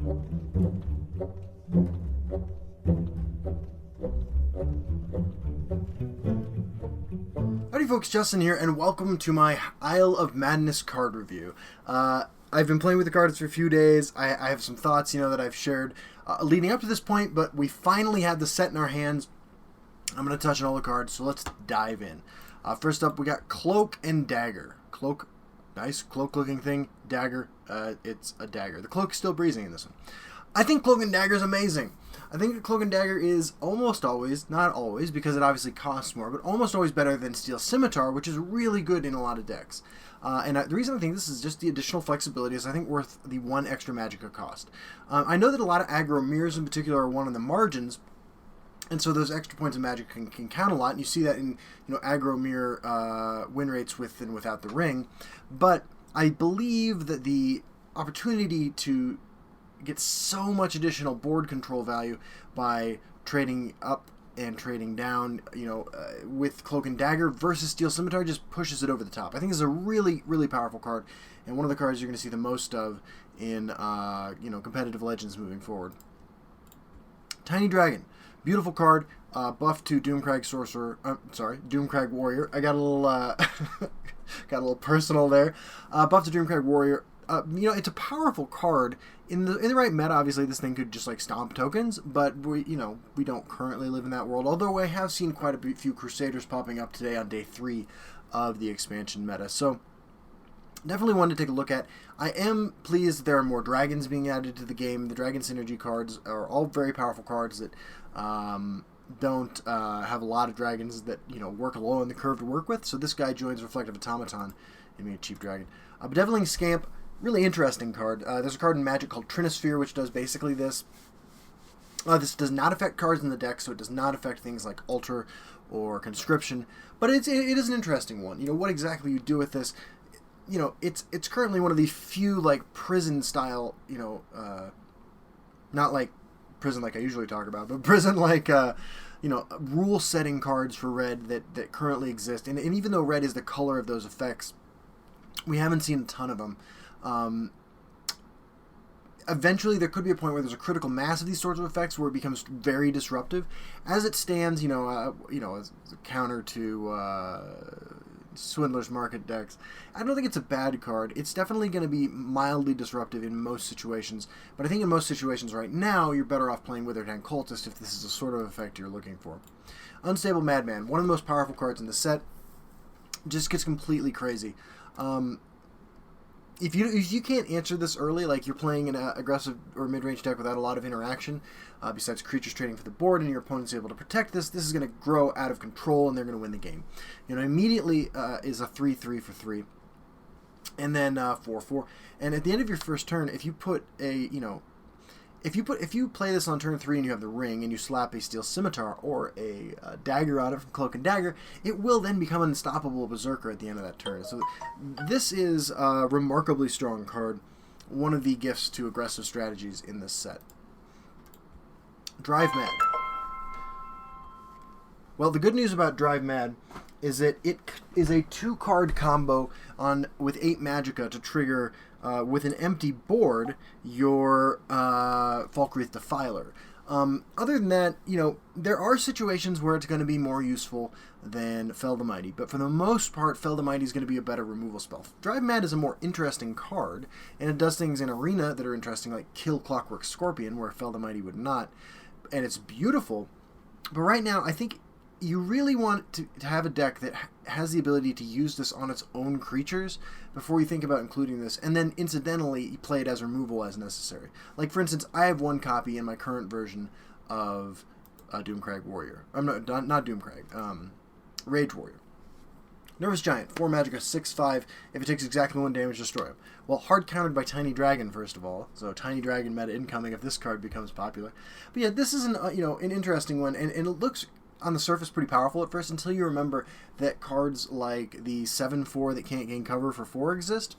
Howdy folks, Justin here, and welcome to my Isle of Madness card review. I've been playing with the cards for a few days. I have some thoughts, that I've shared leading up to this point, but we finally have the set in our hands. I'm going to touch on all the cards, so let's dive in. First up, we got Cloak and Dagger. Cloak, nice cloak-looking thing. Dagger, it's a dagger. The cloak is still breezing in this one. I think Cloak and Dagger is amazing. I think Cloak and Dagger is almost always, not always, because it obviously costs more, but almost always better than Steel Scimitar, which is really good in a lot of decks. The reason I think this is just the additional flexibility is I think worth the one extra Magicka cost. I know that a lot of aggro mirrors in particular are one on the margins, and so those extra points of magic can count a lot, and you see that in aggro mirror win rates with and without the ring. But I believe that the opportunity to get so much additional board control value by trading up and trading down, with Cloak and Dagger versus Steel Scimitar just pushes it over the top. I think this is a really, really powerful card, and one of the cards you're going to see the most of in, competitive Legends moving forward. Tiny Dragon. Beautiful card, buff to Doomcrag Sorcerer, Doomcrag Warrior. I got a little, got a little personal there. Buff to Doomcrag Warrior. It's a powerful card. In the right meta, obviously, this thing could just, stomp tokens, but we don't currently live in that world, although I have seen quite a few Crusaders popping up today on day 3 of the expansion meta, so definitely one to take a look at. I am pleased there are more dragons being added to the game. The Dragon Synergy cards are all very powerful cards that don't have a lot of dragons that, work low on the curve to work with, so this guy joins Reflective Automaton and being a cheap dragon. Bedeviling Scamp, really interesting card. There's a card in Magic called Trinosphere, which does basically this. This does not affect cards in the deck, so it does not affect things like Alter or Conscription, but it is an interesting one. What exactly you do with this, it's currently one of the few, prison-style, not like prison like I usually talk about, but prison like, rule-setting cards for red that currently exist, and even though red is the color of those effects, we haven't seen a ton of them. Eventually, there could be a point where there's a critical mass of these sorts of effects where it becomes very disruptive. As it stands, as a counter to Swindler's Market decks, I don't think it's a bad card. It's definitely going to be mildly disruptive in most situations, but I think in most situations right now, you're better off playing Withered Hand Cultist if this is the sort of effect you're looking for. Unstable Madman, one of the most powerful cards in the set, just gets completely crazy. If you can't answer this early, like you're playing an aggressive or mid-range deck without a lot of interaction, besides creatures trading for the board, and your opponent's able to protect this is going to grow out of control, and they're going to win the game. Immediately is a 3/3 for 3, and then 4/4. And at the end of your first turn, if you put a if you play this on turn 3 and you have the ring and you slap a Steel Scimitar or a dagger on it from Cloak and Dagger, it will then become an unstoppable Berserker at the end of that turn. So this is a remarkably strong card, one of the gifts to aggressive strategies in this set. Drive Mad. Well, the good news about Drive Mad is that it is a 2-card combo with 8 Magicka to trigger, with an empty board, your Falkreath Defiler. Other than that, there are situations where it's going to be more useful than Fell the Mighty, but for the most part, Fell the Mighty is going to be a better removal spell. Drive Mad is a more interesting card, and it does things in Arena that are interesting, like kill Clockwork Scorpion, where Fell the Mighty would not, and it's beautiful. But right now, I think you really want to have a deck that has the ability to use this on its own creatures before you think about including this, and then incidentally you play it as removal as necessary. Like, for instance, I have one copy in my current version of Doomcrag Warrior. I'm not Doomcrag, Rage Warrior. Nervous Giant, 4 Magicka, 6/5. If it takes exactly 1 damage, destroy him. Well, hard countered by Tiny Dragon, first of all. So Tiny Dragon meta incoming if this card becomes popular. But yeah, this is an interesting one, and it looks on the surface pretty powerful at first until you remember that cards like the 7/4 that can't gain cover for 4 exist.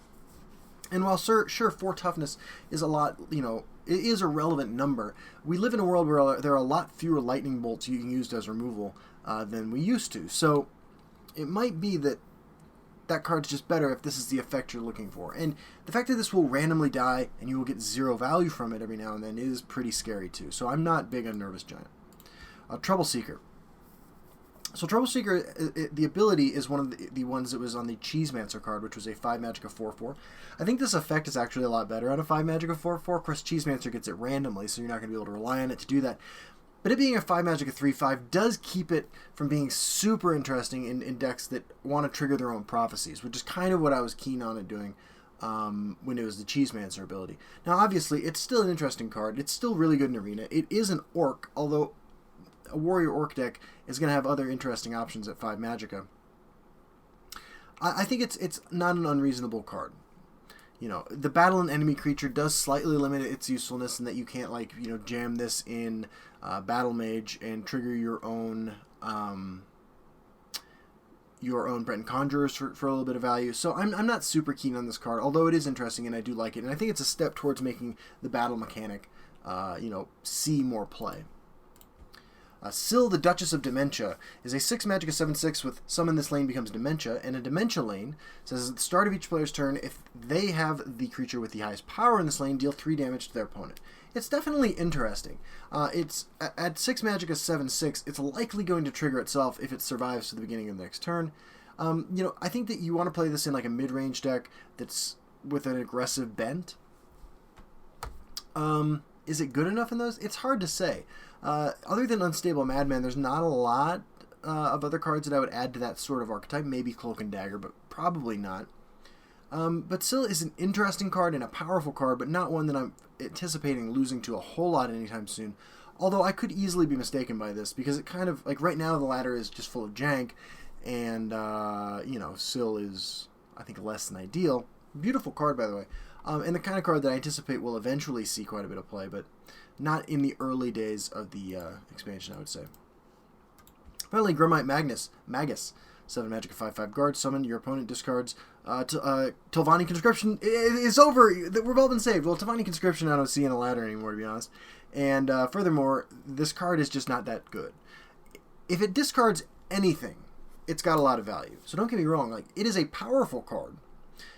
And while sure 4 toughness is a lot, it is a relevant number, we live in a world where there are a lot fewer lightning bolts you can use as removal than we used to. So it might be that that card's just better if this is the effect you're looking for. And the fact that this will randomly die and you will get 0 value from it every now and then is pretty scary too. So I'm not big on Nervous Giant. Troubleseeker. So Troubleseeker, the ability is one of the ones that was on the Cheesemancer card, which was a 5 Magic of 4/4. I think this effect is actually a lot better on a 5 Magic of 4/4. Of course, Cheesemancer gets it randomly, so you're not going to be able to rely on it to do that. But it being a 5 Magic of 3/5 does keep it from being super interesting in decks that want to trigger their own prophecies, which is kind of what I was keen on it doing when it was the Cheesemancer ability. Now, obviously, it's still an interesting card. It's still really good in Arena. It is an Orc, although a Warrior Orc deck is going to have other interesting options at 5 Magicka. I think it's not an unreasonable card. You know, the battle an enemy creature does slightly limit its usefulness in that you can't, like, you know, jam this in Battle Mage and trigger your own Breton Conjurers for a little bit of value. So I'm not super keen on this card, although it is interesting and I do like it. And I think it's a step towards making the battle mechanic, you know, see more play. Syl, the Duchess of Dementia, is a 6 Magic of 7/6 with Summon This Lane becomes Dementia, and a Dementia lane says at the start of each player's turn, if they have the creature with the highest power in this lane, deal 3 damage to their opponent. It's definitely interesting. It's at 6 Magic of 7/6, it's likely going to trigger itself if it survives to the beginning of the next turn. You know, I think that you want to play this in like a mid-range deck that's with an aggressive bent. Is it good enough in those? It's hard to say. Other than Unstable Madman, there's not a lot of other cards that I would add to that sort of archetype. Maybe Cloak and Dagger, but probably not. But Syl is an interesting card and a powerful card, but not one that I'm anticipating losing to a whole lot anytime soon. Although I could easily be mistaken by this, because it kind of, like right now the ladder is just full of jank, and, you know, Syl is, I think, less than ideal. Beautiful card, by the way. And the kind of card that I anticipate will eventually see quite a bit of play, but not in the early days of the expansion, I would say. Finally, Gromite Magus. 7 Magic of 5/5 guard. Summon, your opponent discards. Telvanni Conscription is over. We've all been saved. Well, Telvanni Conscription I don't see in a ladder anymore, to be honest. And furthermore, this card is just not that good. If it discards anything, it's got a lot of value. So don't get me wrong. Like, it is a powerful card.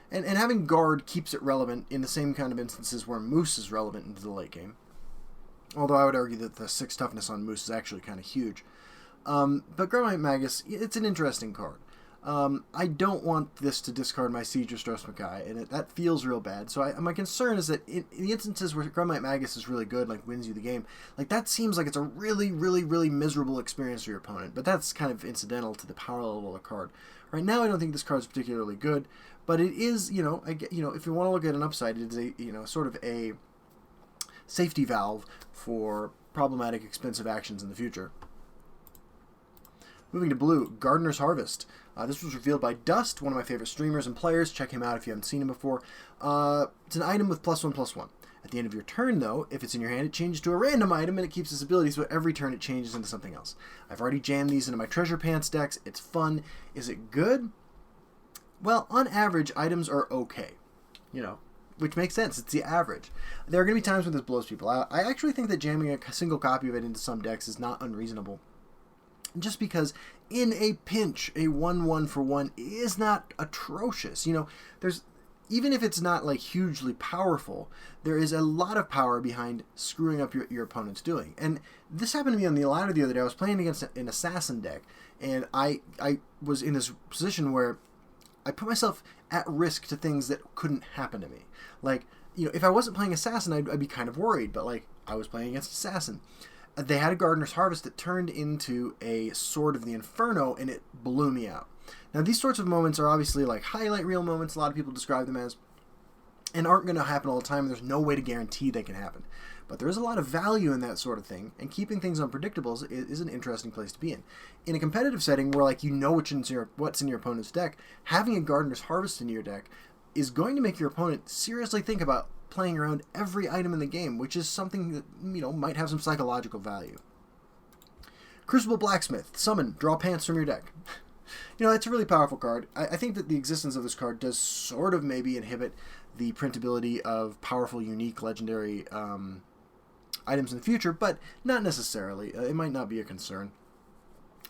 And having guard keeps it relevant in the same kind of instances where Moose is relevant into the late game. Although I would argue that the 6 toughness on Moose is actually kind of huge. But Gromite Magus, it's an interesting card. I don't want this to discard my Siege of Strosmakai, and that feels real bad. So my concern is that in the instances where Gromite Magus is really good, like wins you the game, like that seems like it's a really, really, really miserable experience for your opponent. But that's kind of incidental to the power level of the card. Right now, I don't think this card is particularly good, but it is, you know, if you want to look at an upside, it is a, you know, sort of a safety valve for problematic, expensive actions in the future. Moving to blue, Gardener's Harvest. This was revealed by Dust, one of my favorite streamers and players. Check him out if you haven't seen him before. It's an item with +1/+1. At the end of your turn, though, if it's in your hand, it changes to a random item, and it keeps its ability, so every turn it changes into something else. I've already jammed these into my Treasure Pants decks. It's fun. Is it good? Well, on average, items are okay. You know, which makes sense. It's the average. There are going to be times when this blows people out. I actually think that jamming a single copy of it into some decks is not unreasonable. Just because in a pinch, a 1/1 for 1 is not atrocious. You know, even if it's not like hugely powerful, there is a lot of power behind screwing up your opponent's doing. And this happened to me on the ladder the other day. I was playing against an assassin deck, and I was in this position where I put myself at risk to things that couldn't happen to me. Like, you know, if I wasn't playing assassin, I'd be kind of worried, but like I was playing against assassin. They had a Gardener's Harvest that turned into a Sword of the Inferno, and it blew me out. Now, these sorts of moments are obviously like highlight reel moments, a lot of people describe them as, and aren't going to happen all the time. There's no way to guarantee they can happen. But there is a lot of value in that sort of thing, and keeping things unpredictable is an interesting place to be in. In a competitive setting where, like, you know what's in your opponent's deck, having a Gardener's Harvest in your deck is going to make your opponent seriously think about playing around every item in the game, which is something that, you know, might have some psychological value. Crucible Blacksmith. Summon. Draw pants from your deck. You know, it's a really powerful card. I think that the existence of this card does sort of maybe inhibit the printability of powerful, unique, legendary items in the future, but not necessarily. It might not be a concern.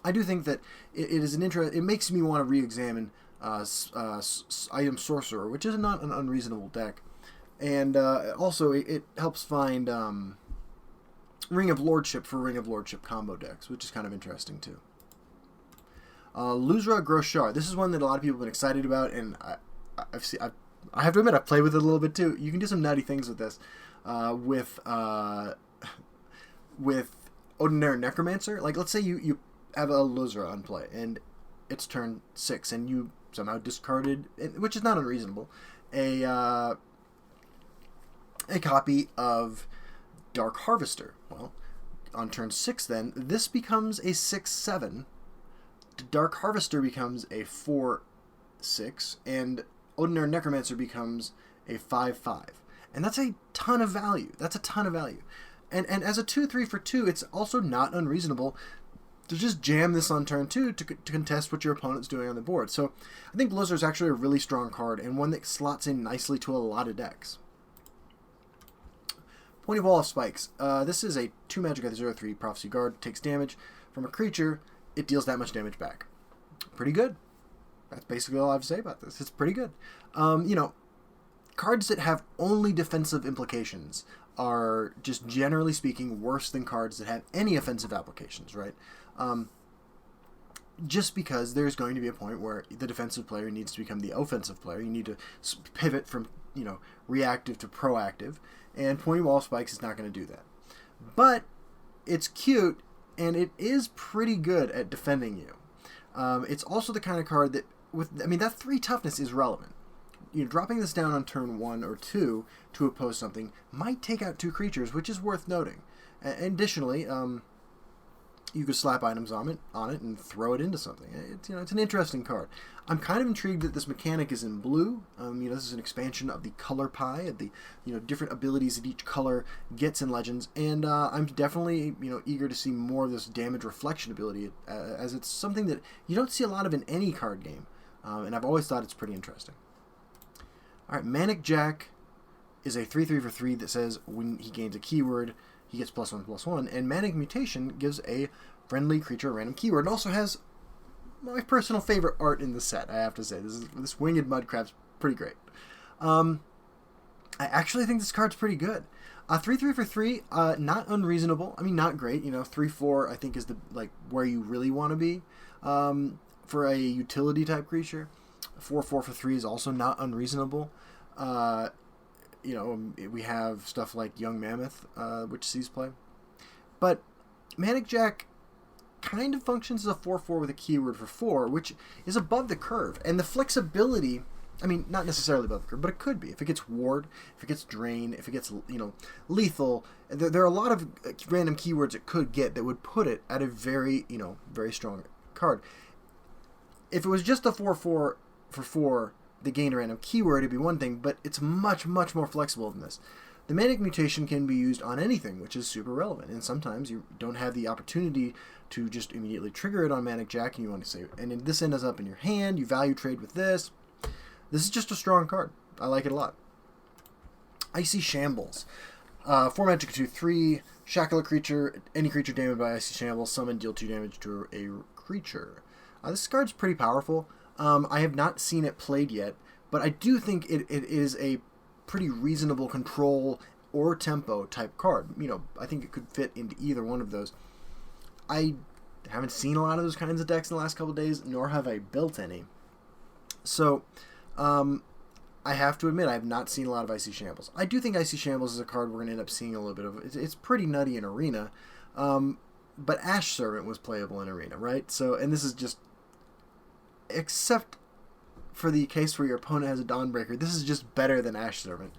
I do think that it is an it makes me want to re-examine Item Sorcerer, which is not an unreasonable deck. And also, it helps find Ring of Lordship for Ring of Lordship combo decks, which is kind of interesting too. Luzra Groshar. This is one that a lot of people have been excited about, and I have to admit, I've played with it a little bit too. You can do some nutty things with this. With Ordinary Necromancer. Like, let's say you have a Luzra on play, and it's turn 6, and you somehow discarded, which is not unreasonable, a copy of Dark Harvester. Well, on turn 6 then, this becomes a 6/7. Dark Harvester becomes a 4/6, and Ordinary Necromancer becomes a 5/5. And that's a ton of value. And as a 2/3 for 2, it's also not unreasonable to just jam this on turn 2 to contest what your opponent's doing on the board. So I think Blizzard's actually a really strong card, and one that slots in nicely to a lot of decks. Pointy Wall of Spikes. This is a 2 magic at the 0/3 Prophecy Guard. Takes damage from a creature. It deals that much damage back. Pretty good. That's basically all I have to say about this. It's pretty good. Cards that have only defensive implications are, just generally speaking, worse than cards that have any offensive applications, right? Just because there's going to be a point where the defensive player needs to become the offensive player. You need to pivot from, reactive to proactive, and Pointy Wall of Spikes is not going to do that. But it's cute, and it is pretty good at defending you. It's also the kind of card that, that 3 toughness is relevant. Dropping this down on turn 1 or 2 to oppose something might take out 2 creatures, which is worth noting. Additionally, you could slap items on it and throw it into something. It's an interesting card. I'm kind of intrigued that this mechanic is in blue. This is an expansion of the color pie, of the different abilities that each color gets in Legends, and I'm definitely eager to see more of this damage reflection ability, as it's something that you don't see a lot of in any card game, and I've always thought it's pretty interesting. All right, Manic Jack is a 3/3 for 3 that says when he gains a keyword, he gets +1/+1, and Manic Mutation gives a friendly creature a random keyword. It also has my personal favorite art in the set, I have to say. This Winged Mudcrab's pretty great. I actually think this card's pretty good. 3/3 for 3, not unreasonable. Not great. 3/4 I think is where you really want to be for a utility type creature. 4/4 for 3 is also not unreasonable. We have stuff like Young Mammoth, which sees play. But Manic Jack kind of functions as a 4/4 with a keyword for 4, which is above the curve. And the flexibility, not necessarily above the curve, but it could be. If it gets Ward, if it gets Drain, if it gets, Lethal, there are a lot of random keywords it could get that would put it at a very, very strong card. If it was just a 4/4 for 4 that gained a random keyword, it'd be one thing, but it's much, much more flexible than this. The Manic Mutation can be used on anything, which is super relevant, and sometimes you don't have the opportunity to just immediately trigger it on Manic Jack, and you want to save it. And then this ends up in your hand, you value trade with this. This is just a strong card. I like it a lot. Icy Shambles. 4 magic, 2/3, shackle a creature, any creature damaged by Icy Shambles, summon, deal 2 damage to a creature. This card's pretty powerful. I have not seen it played yet, but I do think it is a pretty reasonable control or tempo type card. I think it could fit into either one of those. I haven't seen a lot of those kinds of decks in the last couple of days, nor have I built any. So, I have to admit, I have not seen a lot of Icy Shambles. I do think Icy Shambles is a card we're going to end up seeing a little bit of. It's pretty nutty in Arena, but Ash Servant was playable in Arena, right? So, and this is just, except for the case where your opponent has a Dawnbreaker, this is just better than Ash Servant.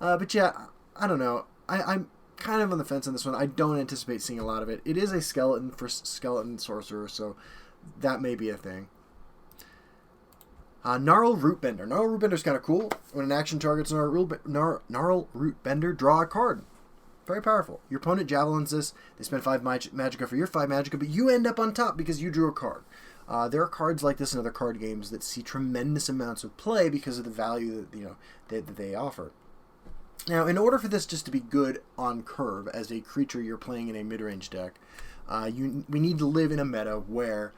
But yeah, I don't know. I'm kind of on the fence on this one. I don't anticipate seeing a lot of it. It is a skeleton for skeleton sorcerer, so that may be a thing. Gnarl Rootbender. Gnarl Rootbender's kind of cool. When an action targets Gnarl Rootbender, draw a card. Very powerful. Your opponent javelins this. They spend 5 magicka for your 5 magicka, but you end up on top because you drew a card. There are cards like this in other card games that see tremendous amounts of play because of the value that they offer. Now, in order for this just to be good on curve as a creature you're playing in a mid-range deck, we need to live in a meta where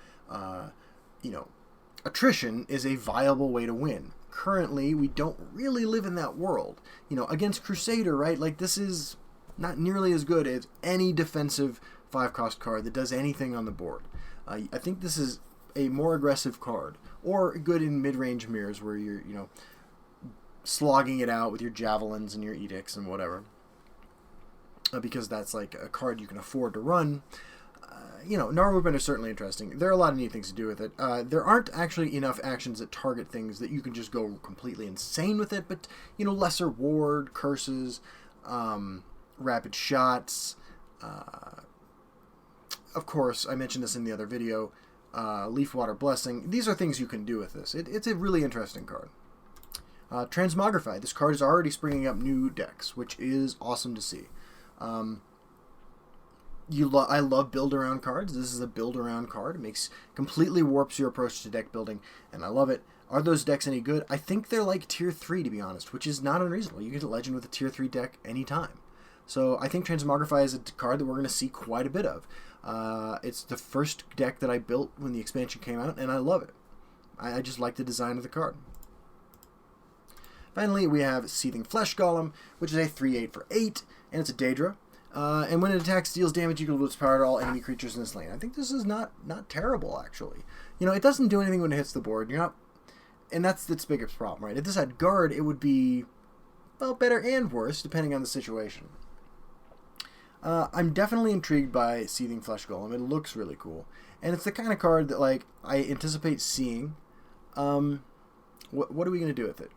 attrition is a viable way to win. Currently, we don't really live in that world. Against Crusader, right? Like, this is not nearly as good as any defensive 5-cost card that does anything on the board. I think this is a more aggressive card, or good in mid-range mirrors where you're, slogging it out with your javelins and your edicts and whatever. Because that's like a card you can afford to run. Gnarl Movement is certainly interesting. There are a lot of neat things to do with it. There aren't actually enough actions that target things that you can just go completely insane with it, but, lesser ward, curses, rapid shots. Of course, I mentioned this in the other video, Leafwater Blessing. These are things you can do with this. It's a really interesting card. Transmogrify. This card is already springing up new decks, which is awesome to see. I love build-around cards. This is a build-around card. It completely warps your approach to deck building, and I love it. Are those decks any good? I think they're like Tier 3, to be honest, which is not unreasonable. You get a Legend with a Tier 3 deck anytime. So I think Transmogrify is a card that we're going to see quite a bit of. It's the first deck that I built when the expansion came out, and I love it. I just like the design of the card. Finally, we have Seething Flesh Golem, which is a 3/8 for 8, and it's a Daedra. And when it attacks, deals damage equal to its power to all enemy creatures in this lane. I think this is not terrible, actually. It doesn't do anything when it hits the board. And that's its biggest problem, right? If this had guard, it would be, well, better and worse, depending on the situation. I'm definitely intrigued by Seething Flesh Golem. It looks really cool. And it's the kind of card that, like, I anticipate seeing. What are we going to do with it?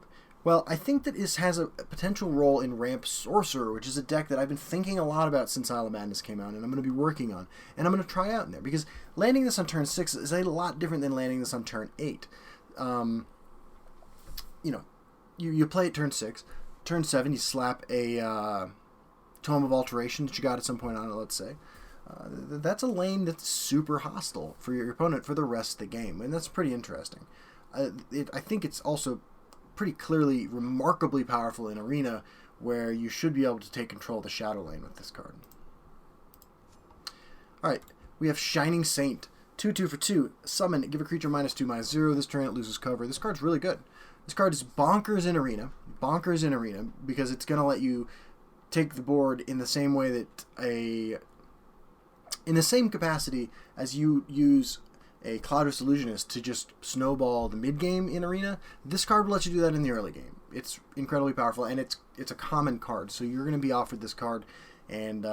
Well, I think that this has a potential role in Ramp Sorcerer, which is a deck that I've been thinking a lot about since Isle of Madness came out, and I'm going to be working on, and I'm going to try out in there, because landing this on turn 6 is a lot different than landing this on turn 8. You play at turn 6, turn 7 you slap a Tome of Alteration that you got at some point on it, let's say. That's a lane that's super hostile for your opponent for the rest of the game, and that's pretty interesting. I think it's also pretty clearly remarkably powerful in Arena, where you should be able to take control of the Shadow Lane with this card. Alright, we have Shining Saint. 2/2 for 2. Summon, give a creature -2/-0. This turn it loses cover. This card's really good. This card is bonkers in Arena. Bonkers in Arena, because it's going to let you take the board in the same way that in the same capacity as you use a Cloudless Illusionist to just snowball the mid-game in Arena. This card will let you do that in the early game. It's incredibly powerful, and it's a common card, so you're going to be offered this card, and,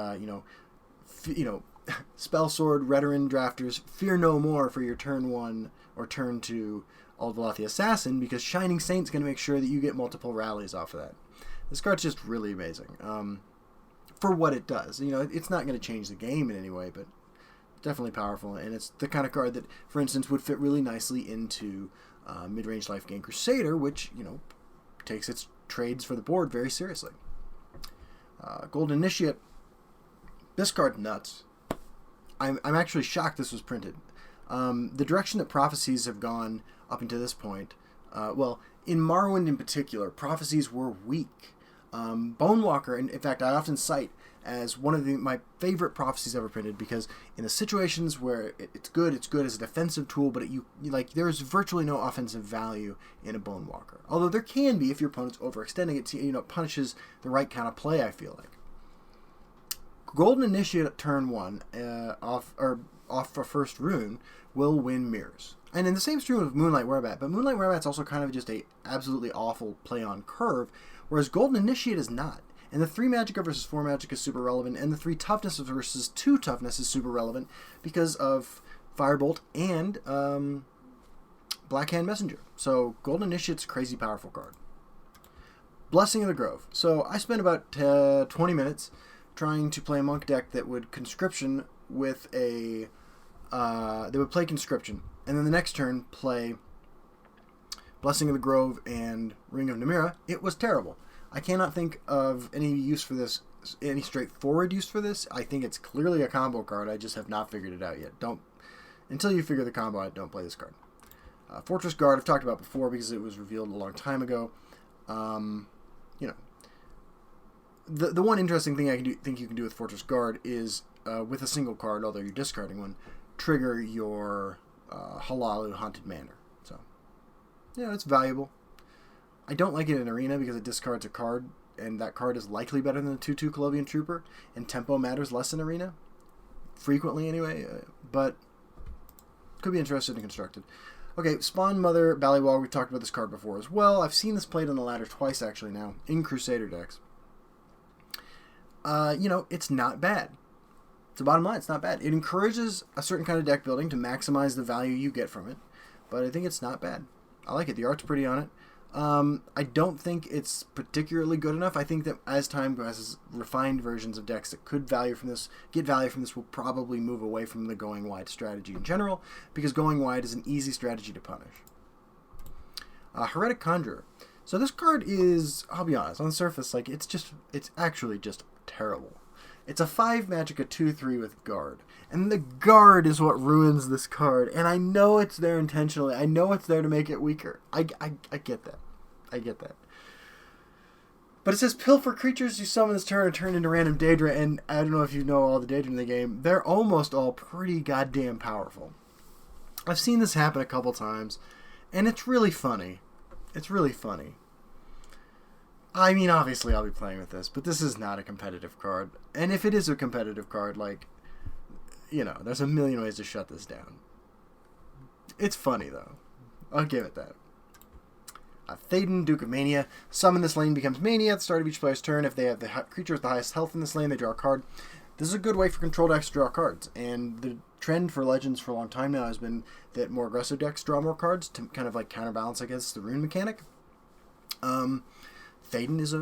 Spell Sword, Reteran drafters, fear no more for your turn 1 or turn 2 Aldvallath the Assassin, because Shining Saint's going to make sure that you get multiple rallies off of that. This card's just really amazing. For what it does. It's not going to change the game in any way, but definitely powerful, and it's the kind of card that, for instance, would fit really nicely into mid-range life gain Crusader, which, takes its trades for the board very seriously. Golden Initiate. This card, nuts. I'm actually shocked this was printed. The direction that Prophecies have gone up until this point, in Morrowind in particular, Prophecies were weak. Bonewalker, and in fact, I often cite as one of my favorite Prophecies ever printed, because in the situations where it's good as a defensive tool, but there's virtually no offensive value in a Bonewalker. Although there can be if your opponent's overextending it, it punishes the right kind of play, I feel like. Golden Initiate at turn 1, off for first rune, will win mirrors. And in the same stream of Moonlight Werebat, but Moonlight Werebat's also kind of just a absolutely awful play on curve, whereas Golden Initiate is not. And the 3 Magicka versus 4 Magicka is super relevant, and the 3 Toughness versus 2 Toughness is super relevant because of Firebolt and Blackhand Messenger. So Golden Initiate's a crazy powerful card. Blessing of the Grove. So I spent about 20 minutes trying to play a monk deck that would conscription with a they would play conscription, and then the next turn play Blessing of the Grove and Ring of Namira. It was terrible. I cannot think of any use for this, any straightforward use for this. I think it's clearly a combo card. I just have not figured it out yet. Until you figure the combo out, don't play this card. Fortress Guard I've talked about before because it was revealed a long time ago. The one interesting thing think you can do with Fortress Guard is, with a single card, although you're discarding one, trigger your Halalu Haunted Manor. So Yeah, it's valuable. I don't like it in Arena because it discards a card, and that card is likely better than a 2/2 Colovian Trooper, and tempo matters less in Arena. Frequently, anyway, but could be interested in Constructed. Okay, Spawn Mother Ballywog, we talked about this card before as well. I've seen this played on the ladder twice, actually, now, in Crusader decks. It's not bad. So bottom line, it's not bad. It encourages a certain kind of deck building to maximize the value you get from it, but I think it's not bad. I like it. The art's pretty on it. I don't think it's particularly good enough. I think that as time passes, refined versions of decks that could get value from this will probably move away from the going wide strategy in general, because going wide is an easy strategy to punish. Heretic Conjurer. So this card is, I'll be honest, on the surface, like it's actually just terrible. It's a 5 magic, a 2/3 with guard. And the guard is what ruins this card. And I know it's there intentionally. I know it's there to make it weaker. I get that. I get that. But it says pilfer creatures you summon this turn and turn into random Daedra. And I don't know if you know all the Daedra in the game. They're almost all pretty goddamn powerful. I've seen this happen a couple times. And it's really funny. It's really funny. I mean, obviously I'll be playing with this, but this is not a competitive card. And if it is a competitive card, like, there's a million ways to shut this down. It's funny, though. I'll give it that. Thaden, Duke of Mania. Summon this lane becomes Mania at the start of each player's turn. If they have the creature with the highest health in this lane, they draw a card. This is a good way for control decks to draw cards. And the trend for Legends for a long time now has been that more aggressive decks draw more cards to kind of like counterbalance, I guess, the rune mechanic. Thaden is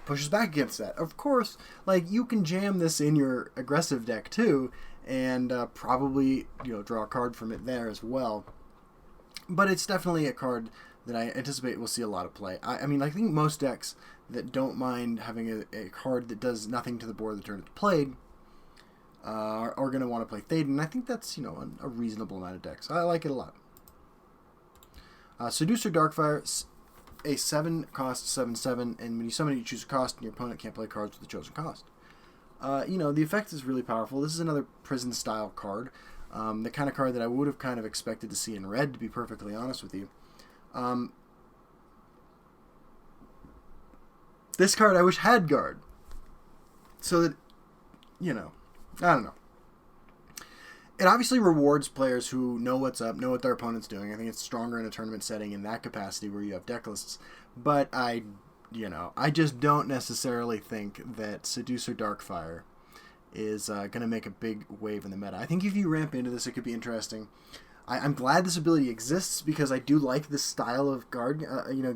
pushes back against that. Of course, like, you can jam this in your aggressive deck too, and probably, draw a card from it there as well. But it's definitely a card that I anticipate will see a lot of play. I think most decks that don't mind having a card that does nothing to the board the turn it's played are going to want to play Thaden. And I think that's, a reasonable amount of decks. I like it a lot. Seducer Darkfire. A 7 cost 7/7, and when you summon it, you choose a cost, and your opponent can't play cards with the chosen cost. The effect is really powerful. This is another prison-style card. The kind of card that I would have kind of expected to see in red, to be perfectly honest with you. This card I wish had guard. So that, I don't know. It obviously rewards players who know what's up, know what their opponent's doing. I think it's stronger in a tournament setting in that capacity where you have deck lists. But I just don't necessarily think that Seducer Darkfire is going to make a big wave in the meta. I think if you ramp into this, it could be interesting. I'm glad this ability exists because I do like this style of guard,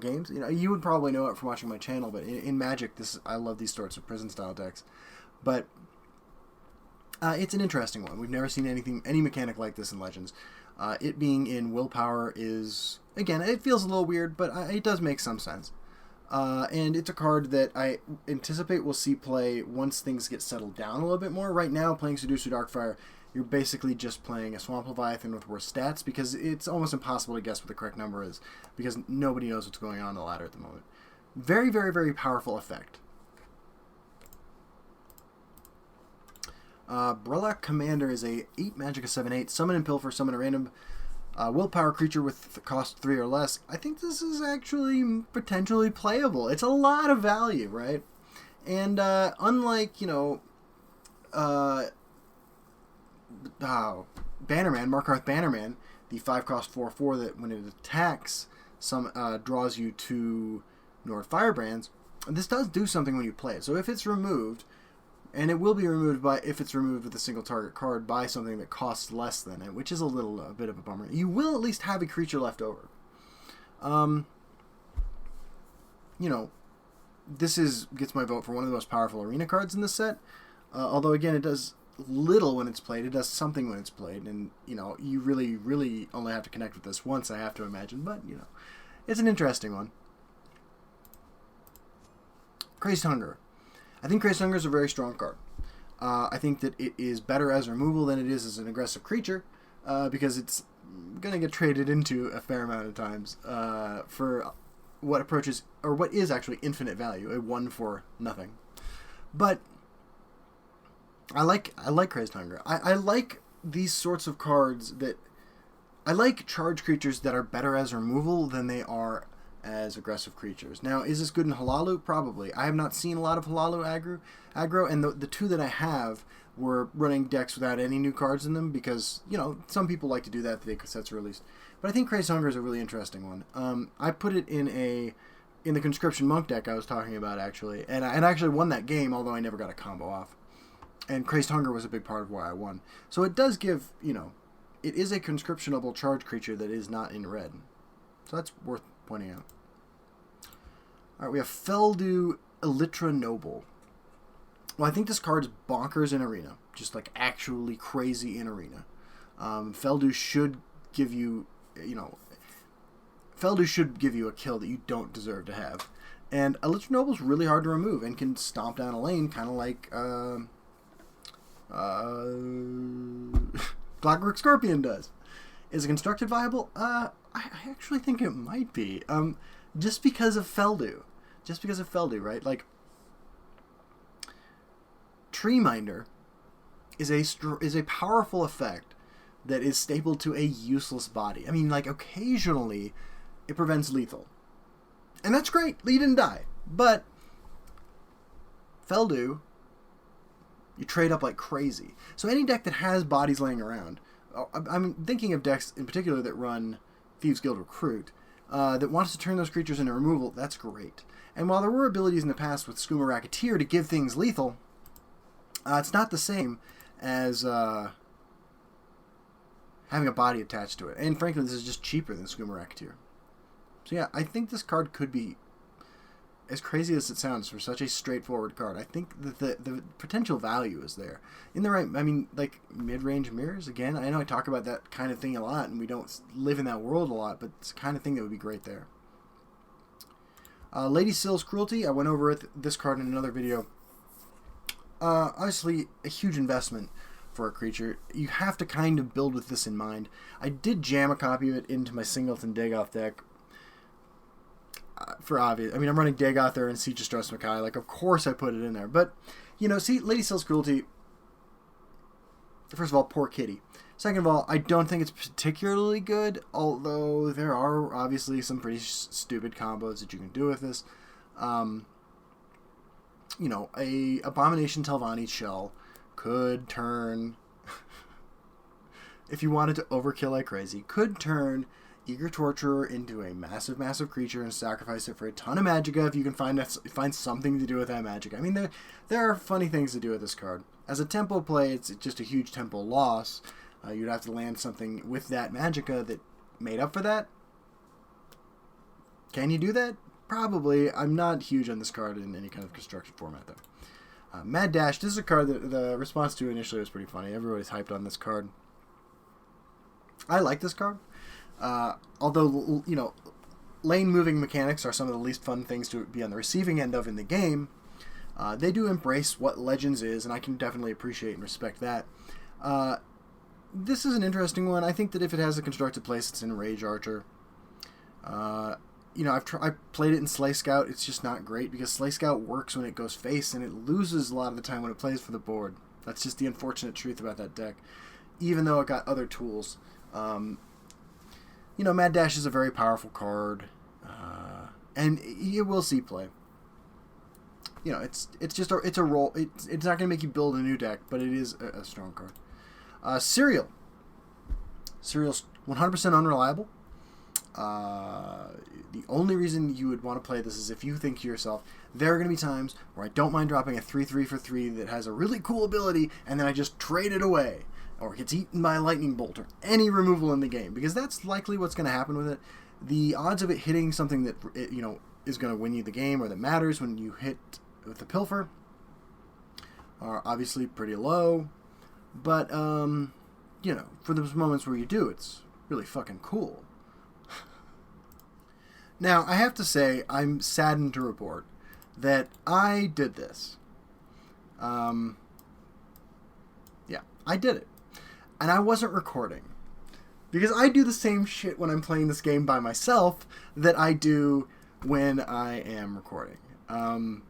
games. You would probably know it from watching my channel, but in Magic, I love these sorts of prison-style decks. But it's an interesting one. We've never seen any mechanic like this in Legends. It being in Willpower is, again, it feels a little weird, but it does make some sense. And it's a card that I anticipate we'll see play once things get settled down a little bit more. Right now, playing Seducer Darkfire, you're basically just playing a Swamp Leviathan with worse stats because it's almost impossible to guess what the correct number is because nobody knows what's going on in the ladder at the moment. Very, very, very powerful effect. Relic Commander is a 8 magic, a 7/8. Summon and pilfer, summon a random willpower creature with the cost 3 or less. I think this is actually potentially playable. It's a lot of value, right? And unlike, Bannerman, Markarth Bannerman, the 5 cost 4/4 that when it attacks, draws you to Nord Firebrands, this does do something when you play it. So if it's removed, and it will be removed if it's removed with a single target card by something that costs less than it, which is a bit of a bummer. You will at least have a creature left over. This gets my vote for one of the most powerful arena cards in this set. Although again, it does little when it's played. It does something when it's played, and you really, really only have to connect with this once, I have to imagine. But it's an interesting one. Crazed Hunger. I think Crazed Hunger is a very strong card. I think that it is better as removal than it is as an aggressive creature because it's going to get traded into a fair amount of times for what approaches, or what is actually infinite value, a 1 for nothing. But I like Crazed Hunger. I like these sorts of cards that I like charge creatures that are better as removal than they are as aggressive creatures. Now, is this good in Halalu? Probably. I have not seen a lot of Halalu aggro, and the two that I have were running decks without any new cards in them because, you know, some people like to do that the day sets are released. But I think Crazed Hunger is a really interesting one. I put it in the Conscription Monk deck I was talking about, actually, and I actually won that game, although I never got a combo off. And Crazed Hunger was a big part of why I won. So it does give, you know, it is a conscriptionable charge creature that is not in red. So that's worth pointing out. Alright, we have Feldu Elytra Noble. Well, I think this card's bonkers in Arena. Just like actually crazy in Arena. Feldu should give you, you know, Feldu should give you a kill that you don't deserve to have. And Elytra Noble's really hard to remove and can stomp down a lane, kind of like Clockwork Scorpion does. Is it constructed viable? I actually think it might be. Just because of Feldu. Just because of Feldu, right? Like, Treeminder is a powerful effect that is stapled to a useless body. I mean, like, occasionally it prevents lethal. And that's great. You didn't die. But Feldu, you trade up like crazy. So any deck that has bodies laying around, I'm thinking of decks in particular that run Thieves Guild Recruit, that wants to turn those creatures into removal, that's great. And while there were abilities in the past with Skooma Racketeer to give things lethal, it's not the same as having a body attached to it. And frankly, this is just cheaper than Skooma Racketeer. So yeah, I think this card could be, as crazy as it sounds for such a straightforward card, I think that the potential value is there. In the right, I mean, like, mid-range mirrors, again, I know I talk about that kind of thing a lot, and we don't live in that world a lot, but it's the kind of thing that would be great there. Lady Syl's Cruelty, I went over this card in another video. Obviously, a huge investment for a creature. You have to kind of build with this in mind. I did jam a copy of it into my Singleton Dagoth deck. For obvious, I mean, I'm running Dagoth there and Siege of Stress Makai. Like, of course I put it in there. But, you know, see, Lady Syl's Cruelty, first of all, poor kitty. Second of all, I don't think it's particularly good, although there are obviously some pretty stupid combos that you can do with this. You know, a Abomination Telvanni shell could turn, if you wanted to overkill like crazy, could turn Eager Torturer into a massive, massive creature and sacrifice it for a ton of magicka if you can find something to do with that magic. I mean, there are funny things to do with this card. As a tempo play, it's just a huge tempo loss. You'd have to land something with that magicka that made up for that. Can you do that? Probably. I'm not huge on this card in any kind of constructed format, though. Mad Dash, this is a card that the response to initially was pretty funny. Everybody's hyped on this card. I like this card. Although, you know, lane moving mechanics are some of the least fun things to be on the receiving end of in the game, they do embrace what Legends is, and I can definitely appreciate and respect that. This is an interesting one. I think that if it has a constructed place, it's in Rage Archer. You know, I've played it in Slay Scout. It's just not great because Slay Scout works when it goes face, and it loses a lot of the time when it plays for the board. That's just the unfortunate truth about that deck, even though it got other tools. You know, Mad Dash is a very powerful card, and you will see play. You know, it's a roll. It's not going to make you build a new deck, but it is a strong card. Serial's 100% unreliable. The only reason you would want to play this is if you think to yourself, there are going to be times where I don't mind dropping a 3/3 for 3 that has a really cool ability, and then I just trade it away. Or gets eaten by a lightning bolt, or any removal in the game, because that's likely what's going to happen with it. The odds of it hitting something that you know is going to win you the game or that matters when you hit with the Pilfer are obviously pretty low. But you know, for those moments where you do, it's really fucking cool. Now, I have to say, I'm saddened to report that I did this. Yeah, I did it. And I wasn't recording. Because I do the same shit when I'm playing this game by myself that I do when I am recording. But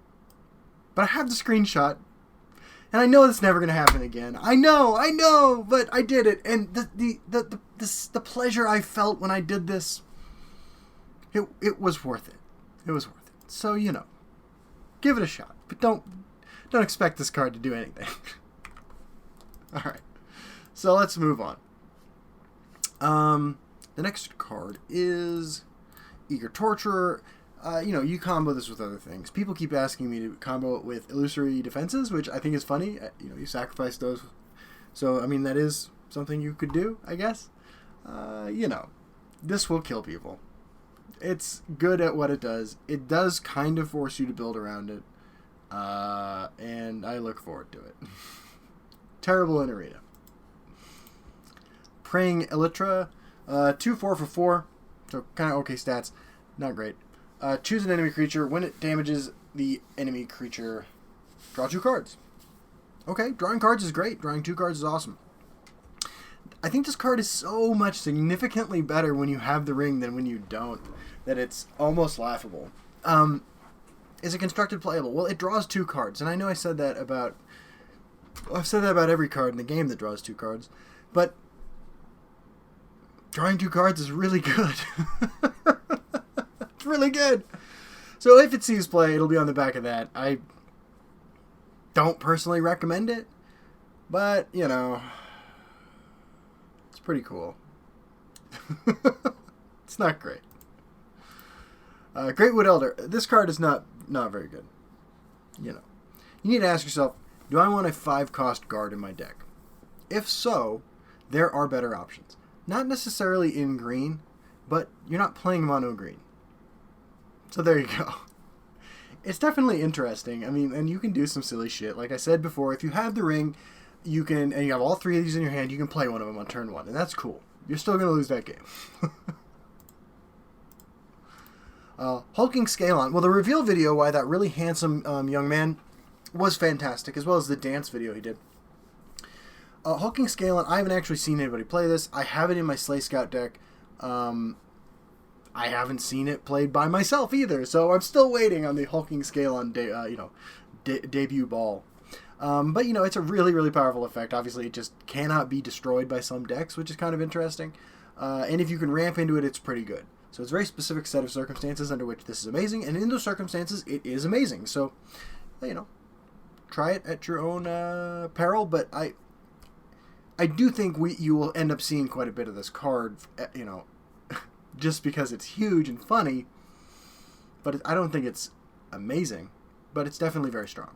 I have the screenshot. And I know it's never going to happen again. I know, but I did it. And the pleasure I felt when I did this, it was worth it. It was worth it. So, you know, give it a shot. But don't expect this card to do anything. All right. So let's move on. The next card is Eager Torturer. You know, you combo this with other things. People keep asking me to combo it with Illusory Defenses, which I think is funny. You know, you sacrifice those. So, I mean, that is something you could do, I guess. You know, this will kill people. It's good at what it does. It does kind of force you to build around it. And I look forward to it. Terrible in Arena. Praying Elytra. 2/4 for 4. So, kind of okay stats. Not great. Choose an enemy creature. When it damages the enemy creature, draw 2 cards. Okay, drawing cards is great. Drawing 2 cards is awesome. I think this card is so much significantly better when you have the ring than when you don't, that it's almost laughable. Is it constructed playable? Well, it draws 2 cards, and I know I've said that about every card in the game that draws 2 cards, but drawing 2 cards is really good. It's really good. So if it sees play, it'll be on the back of that. I don't personally recommend it, but, you know, it's pretty cool. It's not great. Greatwood Elder. This card is not very good. You know, you need to ask yourself, do I want a 5-cost guard in my deck? If so, there are better options. Not necessarily in green, but you're not playing mono green. So there you go. It's definitely interesting. I mean, and you can do some silly shit. Like I said before, if you have the ring, you can, and you have all 3 of these in your hand, you can play one of them on turn 1, and that's cool. You're still going to lose that game. Hulking Scalon. Well, the reveal video why that really handsome young man was fantastic, as well as the dance video he did. Hulking Scalon, I haven't actually seen anybody play this. I have it in my Slay Scout deck. I haven't seen it played by myself either, so I'm still waiting on the Hulking Scalon debut ball. But, you know, it's a really, really powerful effect. Obviously, it just cannot be destroyed by some decks, which is kind of interesting. And if you can ramp into it, it's pretty good. So it's a very specific set of circumstances under which this is amazing, and in those circumstances, it is amazing. So, you know, try it at your own peril, but I do think you will end up seeing quite a bit of this card, you know, just because it's huge and funny, but I don't think it's amazing, but it's definitely very strong.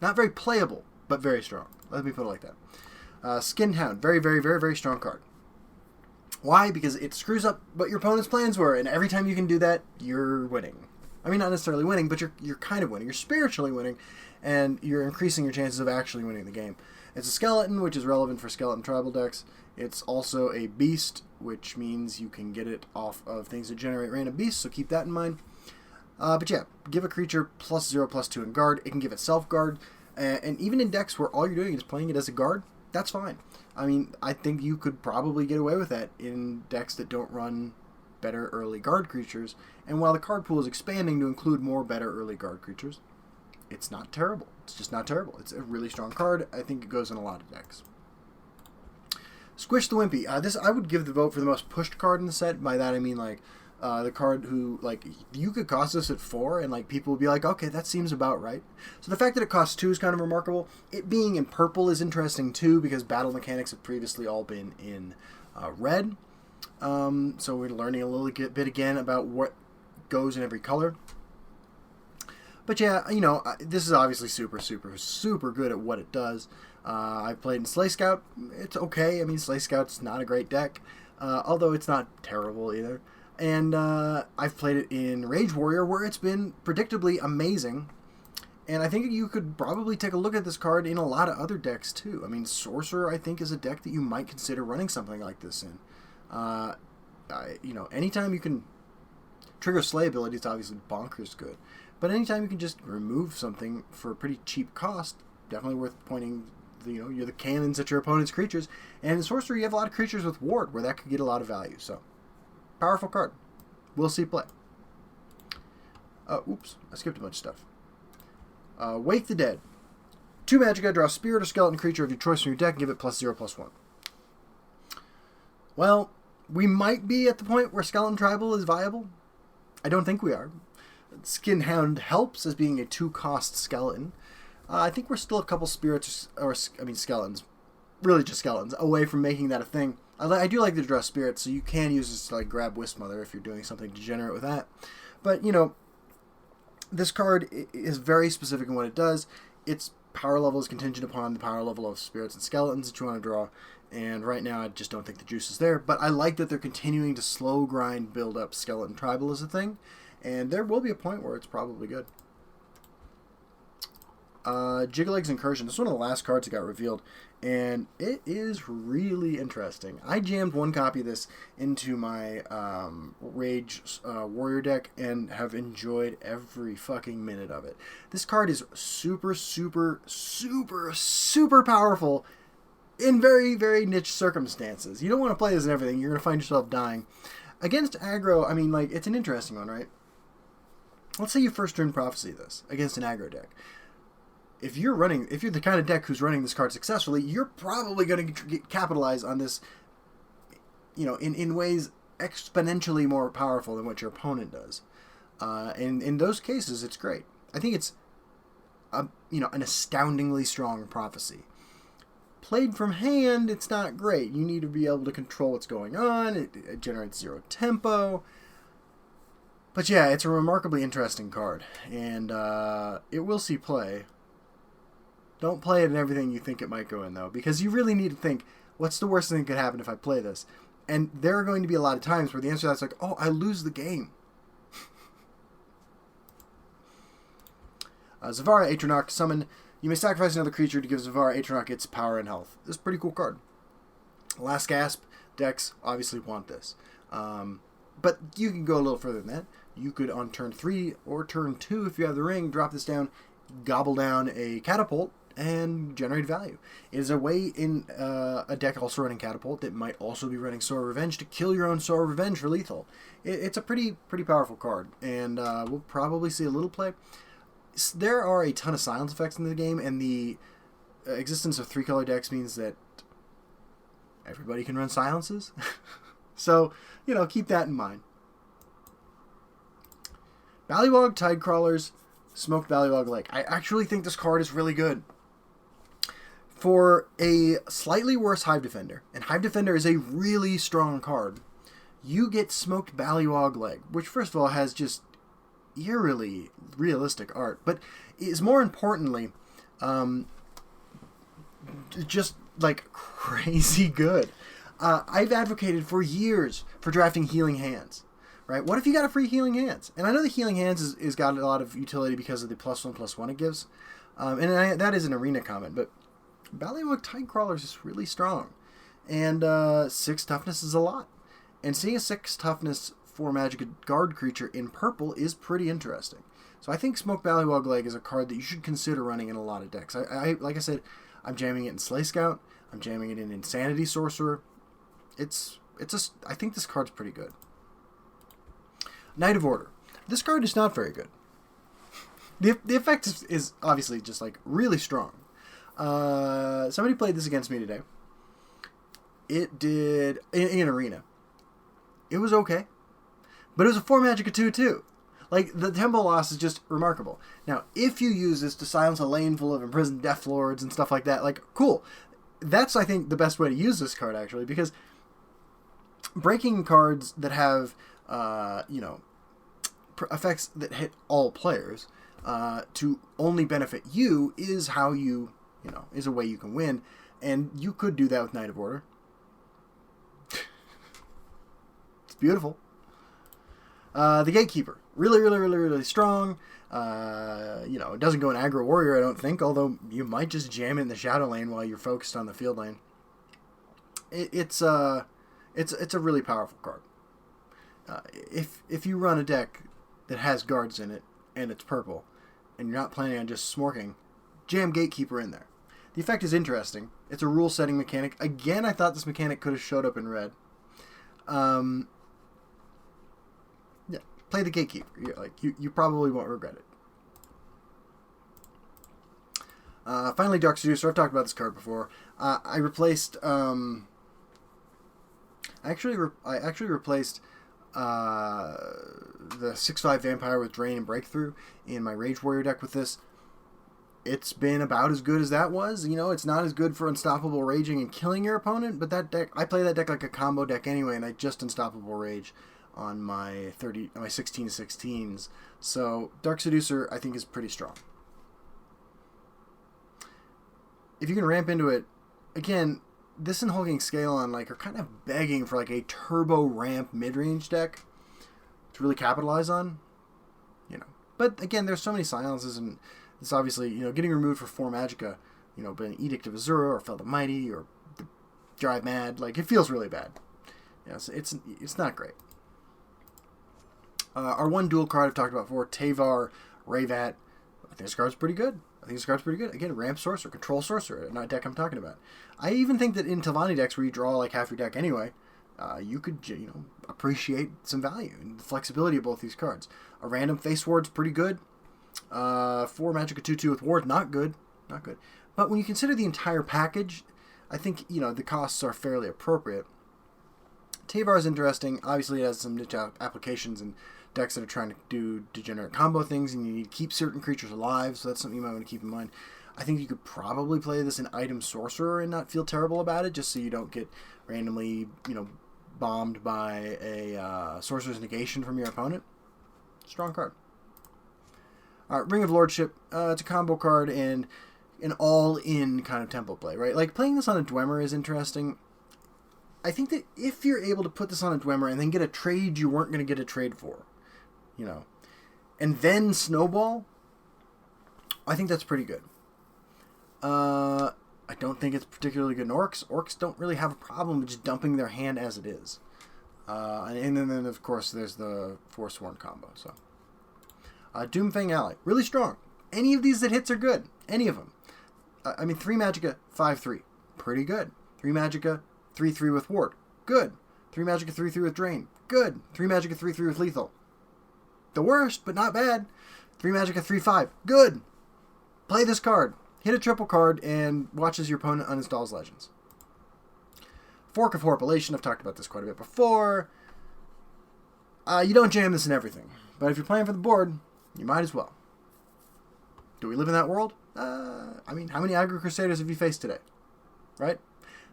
Not very playable, but very strong. Let me put it like that. Skinned Hound, very, very, very, very strong card. Why? Because it screws up what your opponent's plans were, and every time you can do that, you're winning. I mean, not necessarily winning, but you're kind of winning. You're spiritually winning, and you're increasing your chances of actually winning the game. It's a skeleton, which is relevant for skeleton tribal decks. It's also a beast, which means you can get it off of things that generate random beasts, so keep that in mind. But yeah, give a creature +0/+2 in guard. It can give itself guard. And even in decks where all you're doing is playing it as a guard, that's fine. I mean, I think you could probably get away with that in decks that don't run better early guard creatures. And while the card pool is expanding to include more better early guard creatures, it's not terrible. It's just not terrible. It's a really strong card. I think it goes in a lot of decks. Squish the Wimpy. This I would give the vote for the most pushed card in the set. By that I mean like the card who, like, you could cost this at 4 and like people would be like, okay, that seems about right. So the fact that it costs 2 is kind of remarkable. It being in purple is interesting too, because battle mechanics have previously all been in red. So we're learning a little bit again about what goes in every color. But yeah, you know, this is obviously super, super, super good at what it does. I've played in Slay Scout. It's okay. I mean, Slay Scout's not a great deck, although it's not terrible either. And I've played it in Rage Warrior, where it's been predictably amazing. And I think you could probably take a look at this card in a lot of other decks, too. I mean, Sorcerer, I think, is a deck that you might consider running something like this in. You know, anytime you can trigger Slay ability, it's obviously bonkers good. But anytime you can just remove something for a pretty cheap cost, definitely worth pointing. You know, you're the cannons at your opponent's creatures. And in Sorcerer, you have a lot of creatures with Ward, where that could get a lot of value. So, powerful card. We'll see play. Oops, I skipped a bunch of stuff. Wake the Dead. 2 Magicka, draw a spirit or skeleton creature of your choice from your deck and give it +0/+1. Well, we might be at the point where Skeleton Tribal is viable. I don't think we are. Skin Hound helps as being a 2-cost skeleton. I think we're still a couple spirits, skeletons, really just skeletons, away from making that a thing. I do like to draw spirits, so you can use this to like grab Wisp Mother if you're doing something degenerate with that. But, you know, this card is very specific in what it does. Its power level is contingent upon the power level of spirits and skeletons that you want to draw. And right now, I just don't think the juice is there. But I like that they're continuing to slow grind, build up Skeleton Tribal as a thing. And there will be a point where it's probably good. Jiggaleg's Incursion. This is one of the last cards that got revealed. And it is really interesting. I jammed 1 copy of this into my Rage Warrior deck and have enjoyed every fucking minute of it. This card is super, super, super, super powerful in very, very niche circumstances. You don't want to play this and everything. You're going to find yourself dying. Against aggro, I mean, like, it's an interesting one, right? Let's say you first turn Prophecy this against an aggro deck. If you're the kind of deck who's running this card successfully, you're probably going to capitalize on this, you know, in ways exponentially more powerful than what your opponent does. And in those cases, it's great. I think it's, an astoundingly strong Prophecy. Played from hand, it's not great. You need to be able to control what's going on. It generates 0 tempo. But yeah, it's a remarkably interesting card. And it will see play. Don't play it in everything you think it might go in, though, because you really need to think, what's the worst thing that could happen if I play this? And there are going to be a lot of times where the answer to that's like, oh, I lose the game. Zavara Atronach, summon. You may sacrifice another creature to give Zavara Atronach its power and health. This is a pretty cool card. Last Gasp decks obviously want this. But you can go a little further than that. You could, on turn 3 or turn 2, if you have the ring, drop this down, gobble down a Catapult, and generate value. It is a way in a deck also running Catapult that might also be running Soar Revenge to kill your own Soar Revenge for lethal. It's a pretty powerful card, and we'll probably see a little play. There are a ton of silence effects in the game, and the existence of 3-color decks means that everybody can run silences. So, you know, keep that in mind. Ballywog Tidecrawlers, Smoked Ballywog Lake. I actually think this card is really good. For a slightly worse Hive Defender, and Hive Defender is a really strong card, you get Smoked Ballywog Leg, which first of all has just eerily realistic art, but is more importantly just like crazy good. I've advocated for years for drafting Healing Hands. Right? What if you got a free Healing Hands? And I know the Healing Hands is got a lot of utility because of the +1/+1 it gives. That is an arena comment, but Ballywog Tidecrawlers is really strong. And 6 toughness is a lot. And seeing a 6 toughness 4 magic guard creature in purple is pretty interesting. So I think Smoke Ballywog Leg is a card that you should consider running in a lot of decks. I like I said, I'm jamming it in Slay Scout. I'm jamming it in Insanity Sorcerer. I think this card's pretty good. Knight of Order. This card is not very good. The effect is obviously just like really strong. Somebody played this against me today. It did in Arena. It was okay, but it was a 4 magic 2/2. Like, the tempo loss is just remarkable. Now, if you use this to silence a lane full of imprisoned Death Lords and stuff like that, like, cool. That's, I think, the best way to use this card, actually, because breaking cards that have, effects that hit all players to only benefit you is how is a way you can win. And you could do that with Knight of Order. It's beautiful. The Gatekeeper. Really strong. It doesn't go in aggro warrior, I don't think, although you might just jam it in the shadow lane while you're focused on the field lane. It's a really powerful card. If you run a deck that has guards in it and it's purple and you're not planning on just smorking, jam Gatekeeper in there. The effect is interesting. It's a rule setting mechanic. Again, I thought this mechanic could have showed up in red. Play the Gatekeeper. You probably won't regret it. Finally, Dark Seducer. I've talked about this card before. I replaced. I actually replaced the 6/5 Vampire with Drain and Breakthrough in my Rage Warrior deck with this. It's been about as good as that was. You know, it's not as good for unstoppable raging and killing your opponent, but that deck, I play that deck like a combo deck anyway, and I just unstoppable rage on my 16/16s. So Dark Seducer, I think, is pretty strong. If you can ramp into it, again, this and Hulking Scalon are kind of begging for a turbo ramp mid-range deck to really capitalize on. But again, there's so many silences, and it's obviously, getting removed for 4 Magicka, but an Edict of Azura or Fel the Mighty or the Drive Mad, it feels really bad. So it's not great. Our one dual card I've talked about before, Tavar, Rayvat. I think this card's pretty good. Again, Ramp Sorcerer, Control Sorcerer, not a deck I'm talking about. I even think that in Telvanni decks where you draw half your deck anyway, you could, appreciate some value and the flexibility of both these cards. A random Face Ward's pretty good. 4 Magicka 2/2 with Ward, not good. But when you consider the entire package, I think, the costs are fairly appropriate. Tavar is interesting. Obviously, it has some niche applications and decks that are trying to do degenerate combo things, and you need to keep certain creatures alive, so that's something you might want to keep in mind. I think you could probably play this in Item Sorcerer and not feel terrible about it, just so you don't get randomly, bombed by a Sorcerer's Negation from your opponent. Strong card. Ring of Lordship. It's a combo card and an all-in kind of tempo play, right? Playing this on a Dwemer is interesting. I think that if you're able to put this on a Dwemer and then get a trade you weren't going to get a trade for, and then snowball, I think that's pretty good. I don't think it's particularly good in Orcs. Orcs don't really have a problem with just dumping their hand as it is. And then, of course, there's the Forsworn combo. So, Doomfang Ally, really strong. Any of these that hits are good. Any of them. 3 Magicka, 5/3. Pretty good. 3 Magicka, 3/3 with Ward. Good. 3 Magicka, 3/3 with Drain. Good. 3 Magicka, 3/3 with Lethal. The worst, but not bad. 3 Magicka, 3/5. Good. Play this card. Hit a triple card and watch as your opponent uninstalls Legends. Fork of Formulation. I've talked about this quite a bit before. You don't jam this in everything. But if you're playing for the board, you might as well. Do we live in that world? How many Aggro Crusaders have you faced today? Right?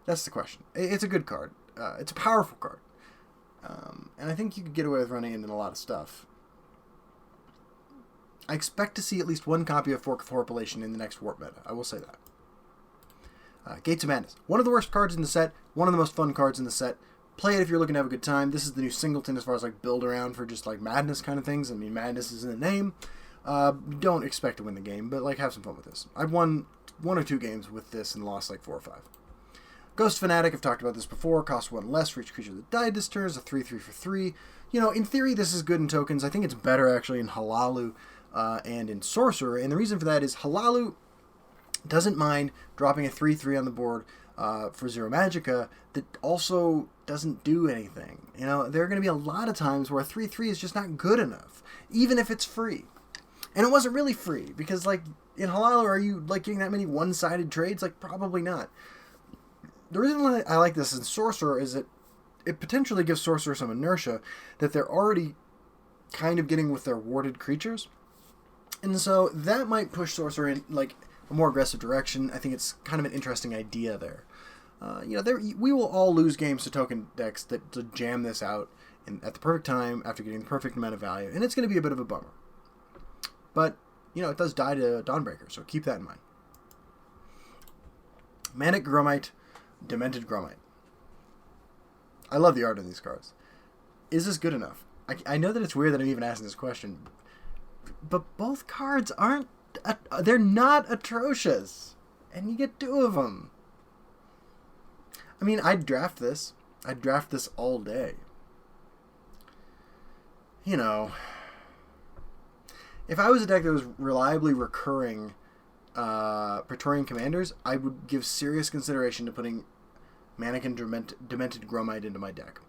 That's the question. It's a good card. It's a powerful card. And I think you could get away with running it in a lot of stuff. I expect to see at least one copy of Fork of Formulation in the next Warp meta. I will say that. Gates of Madness. One of the worst cards in the set. One of the most fun cards in the set. Play it if you're looking to have a good time. This is the new singleton as far as build around for just madness kind of things. Madness is in the name. Don't expect to win the game, but have some fun with this. I've won 1 or 2 games with this and lost 4 or 5. Ghost Fanatic, I've talked about this before. Costs 1 less for each creature that died this turn. It's a 3/3 for 3. In theory, this is good in tokens. I think it's better actually in Halalu and in Sorcerer. And the reason for that is Halalu doesn't mind dropping a 3/3 on the board for 0 Magicka that also doesn't do anything. There are going to be a lot of times where a 3/3 is just not good enough, even if it's free. And it wasn't really free, because in Halalu, are you getting that many one-sided trades? Probably not. The reason why I like this in Sorcerer is that it potentially gives Sorcerer some inertia that they're already kind of getting with their warded creatures. And so that might push Sorcerer in a more aggressive direction. I think it's kind of an interesting idea there. We will all lose games to token decks that to jam this out at the perfect time after getting the perfect amount of value, and it's going to be a bit of a bummer. But, it does die to Dawnbreaker, so keep that in mind. Manic Gromite, Demented Gromite. I love the art of these cards. Is this good enough? I know that it's weird that I'm even asking this question, but both cards aren't... they're not atrocious, and you get 2 of them. I'd draft this. I'd draft this all day. If I was a deck that was reliably recurring Praetorian Commanders, I would give serious consideration to putting Manic and Demented Gromite into my deck.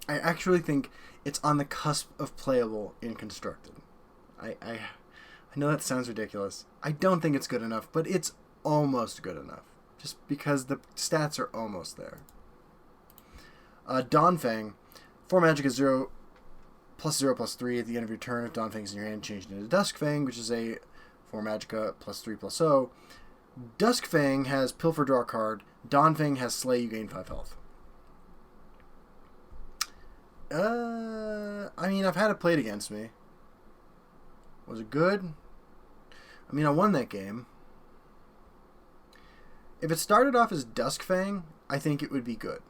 I actually think it's on the cusp of playable in Constructed. I I know that sounds ridiculous. I don't think it's good enough, but it's almost good enough. Just because the stats are almost there. Dawnfang. 4 magic is 0/0/3 at the end of your turn. If Dawnfang is in your hand, change it into Duskfang, which is a 4 magicka +3/+0. Duskfang has Pilfer, draw a card. Dawnfang has Slay, you gain 5 health. I mean, I've had it played against me. Was it good? I mean, I won that game. If it started off as Duskfang, I think it would be good.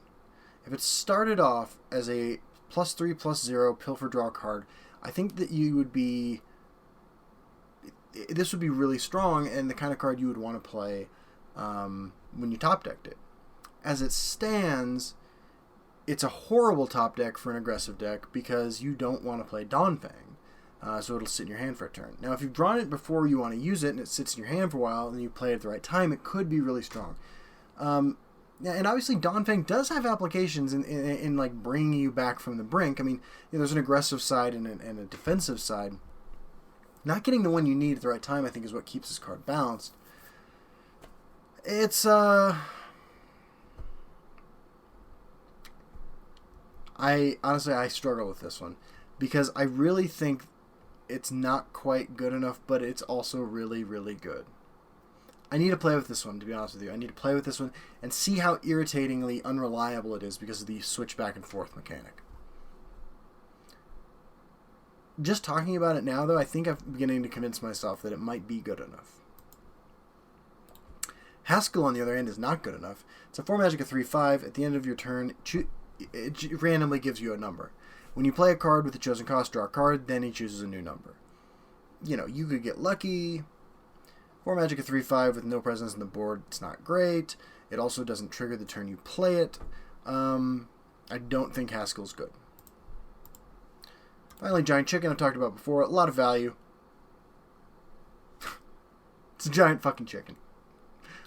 If it started off as a +3/+0 Pilfer, draw a card, I think that you would be... This would be really strong and the kind of card you would want to play when you top decked it. As it stands, it's a horrible top deck for an aggressive deck because you don't want to play Dawnfang. So it'll sit in your hand for a turn. Now, if you've drawn it before you want to use it and it sits in your hand for a while and you play it at the right time, it could be really strong. And obviously, Dawnfang does have applications in like bringing you back from the brink. I mean, there's an aggressive side and a defensive side. Not getting the one you need at the right time, I think, is what keeps this card balanced. It's I struggle with this one because I really think it's not quite good enough, but it's also really, really good. I need to play with this one, to be honest with you. I need to play with this one and see how irritatingly unreliable it is because of the switch back and forth mechanic. Just talking about it now, though, I think I'm beginning to convince myself that it might be good enough. Haskell, on the other hand, is not good enough. It's a 4 magic, a 3/5. At the end of your turn, it randomly gives you a number. When you play a card with the chosen cost, draw a card, then he chooses a new number. You know, you could get lucky. 4 magic, a 3/5 with no presence on the board. It's not great. It also doesn't trigger the turn you play it. I don't think Haskell's good. Finally, Giant Chicken, I've talked about before. A lot of value. It's a giant fucking chicken.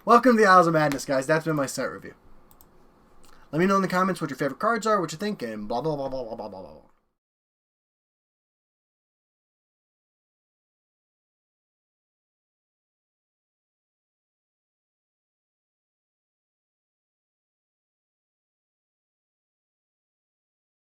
Welcome to the Isles of Madness, guys. That's been my set review. Let me know in the comments what your favorite cards are, what you think, and blah, blah, blah, blah, blah, blah, blah, blah.